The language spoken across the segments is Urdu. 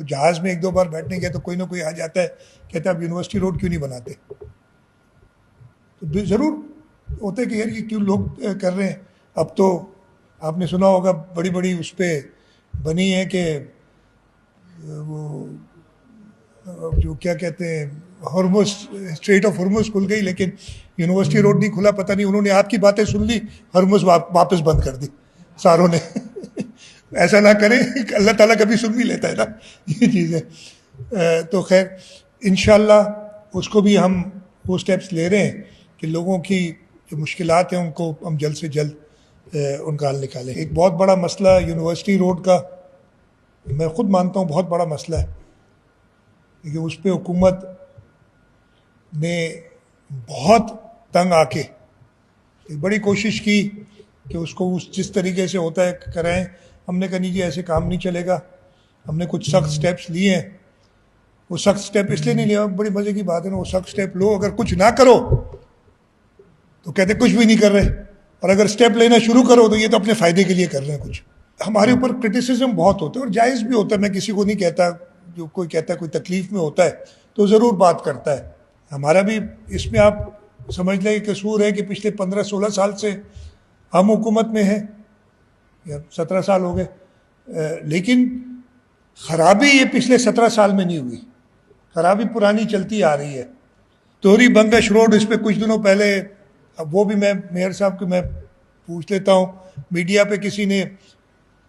تو جہاز میں 1-2 بار بیٹھنے گیا تو کوئی نہ کوئی آ جاتا ہے، کہتا ہے اب یونیورسٹی روڈ کیوں نہیں بناتے؟ تو ضرور ہوتا ہے کہ یار یہ کیوں لوگ کر رہے ہیں. اب تو آپ نے سنا ہوگا بڑی بڑی اس پہ بنی ہے کہ وہ جو کیا کہتے ہیں ہرمز، اسٹریٹ آف ہرمز کھل گئی لیکن یونیورسٹی روڈ نہیں کھلا. پتہ نہیں انہوں نے آپ کی باتیں سن لی، ہرمز واپس بند کر دی ساروں نے. ایسا نہ کریں، اللہ تعالیٰ کبھی سن بھی لیتا ہے نا یہ چیزیں. تو خیر انشاءاللہ اس کو بھی ہم وہ اسٹیپس لے رہے ہیں کہ لوگوں کی جو مشکلات ہیں ان کو ہم جلد سے جلد ان کا حل نکالیں. ایک بہت بڑا مسئلہ یونیورسٹی روڈ کا میں خود مانتا ہوں بہت بڑا مسئلہ ہے، کہ اس پہ حکومت نے بہت تنگ آ کے بڑی کوشش کی کہ اس کو جس طریقے سے ہوتا ہے کرائیں. ہم نے کہا نہیں جی ایسے کام نہیں چلے گا. ہم نے کچھ سخت سٹیپس لیے ہیں. وہ سخت سٹیپ اس لیے نہیں لیا، بڑی مزے کی بات ہے نا، وہ سخت سٹیپ لو، اگر کچھ نہ کرو تو کہتے کچھ بھی نہیں کر رہے، اور اگر سٹیپ لینا شروع کرو تو یہ تو اپنے فائدے کے لیے کر رہے ہیں. کچھ ہمارے اوپر کرٹیسزم بہت ہوتا ہے اور جائز بھی ہوتا ہے. میں کسی کو نہیں کہتا، جو کوئی کہتا ہے کوئی تکلیف میں ہوتا ہے تو ضرور بات کرتا ہے. ہمارا بھی اس میں آپ سمجھ لیں کہ قصور ہے کہ پچھلے 15-16 سال سے ہم حکومت میں ہیں، یا 17 سال ہو گئے، لیکن خرابی یہ پچھلے 17 سال میں نہیں ہوئی، خرابی پرانی چلتی آ رہی ہے. توری بنگش روڈ اس پہ کچھ دنوں پہلے، اب وہ بھی میں میئر صاحب کو میں پوچھ لیتا ہوں، میڈیا پہ کسی نے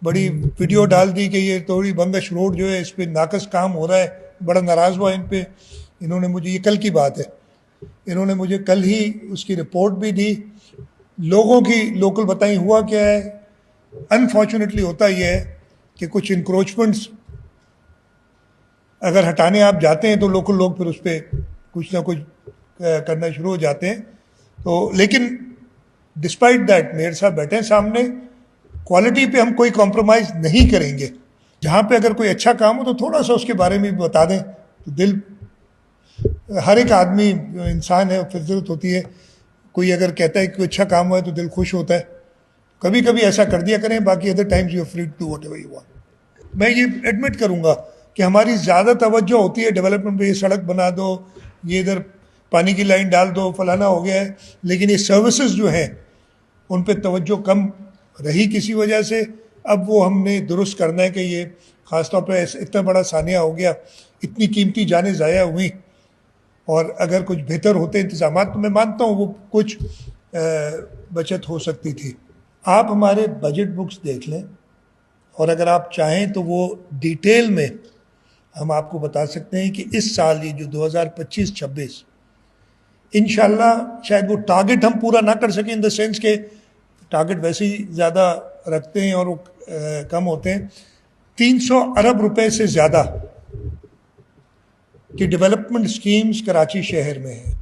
بڑی ویڈیو ڈال دی کہ یہ توری بنگش روڈ جو ہے اس پہ ناقص کام ہو رہا ہے، بڑا ناراض ہوا ان پہ. انہوں نے مجھے، یہ کل کی بات ہے، انہوں نے مجھے کل ہی اس کی رپورٹ بھی دی. لوگوں کی لوکل بتائیں ہوا کیا ہے. انفارچونیٹلی ہوتا یہ ہے کہ کچھ انکروچمنٹس اگر ہٹانے آپ جاتے ہیں تو لوکل لوگ پھر اس پہ کچھ نہ کچھ کرنا شروع ہو جاتے ہیں. تو لیکن ڈسپائٹ دیٹ میئر صاحب بیٹھے ہیں سامنے، کوالٹی پہ ہم کوئی کمپرومائز نہیں کریں گے. جہاں پہ اگر کوئی اچھا کام ہو تو تھوڑا سا اس کے بارے میں بھی بتا دیں تو دل، ہر ایک آدمی انسان ہے، فطرت ہوتی ہے، کوئی اگر کہتا ہے کہ کوئی اچھا کام ہوا ہے تو دل خوش ہوتا ہے. کبھی کبھی ایسا کر دیا کریں، باقی other times you are free to whatever you want. میں یہ ایڈمٹ کروں گا کہ ہماری زیادہ توجہ ہوتی ہے ڈیولپمنٹ پہ، یہ سڑک بنا دو، یہ ادھر پانی کی لائن ڈال دو، فلانا ہو گیا ہے، لیکن یہ سروسز جو ہیں ان پہ توجہ کم رہی کسی وجہ سے. اب وہ ہم نے درست کرنا ہے کہ یہ خاص طور پہ اتنا بڑا ثانیہ ہو گیا، اتنی قیمتی جانیں ضائع ہوئیں، اور اگر کچھ بہتر ہوتے انتظامات تو میں مانتا ہوں وہ کچھ بچت ہو سکتی تھی. آپ ہمارے بجٹ بکس دیکھ لیں، اور اگر آپ چاہیں تو وہ ڈیٹیل میں ہم آپ کو بتا سکتے ہیں کہ اس سال یہ جو 2025-26 انشاءاللہ شاید وہ ٹارگٹ ہم پورا نہ کر سکیں، ان دا سینس کہ ٹارگٹ ویسے ہی زیادہ رکھتے ہیں اور وہ کم ہوتے ہیں. 300 ارب روپے سے زیادہ کی ڈیولپمنٹ سکیمز کراچی شہر میں ہیں.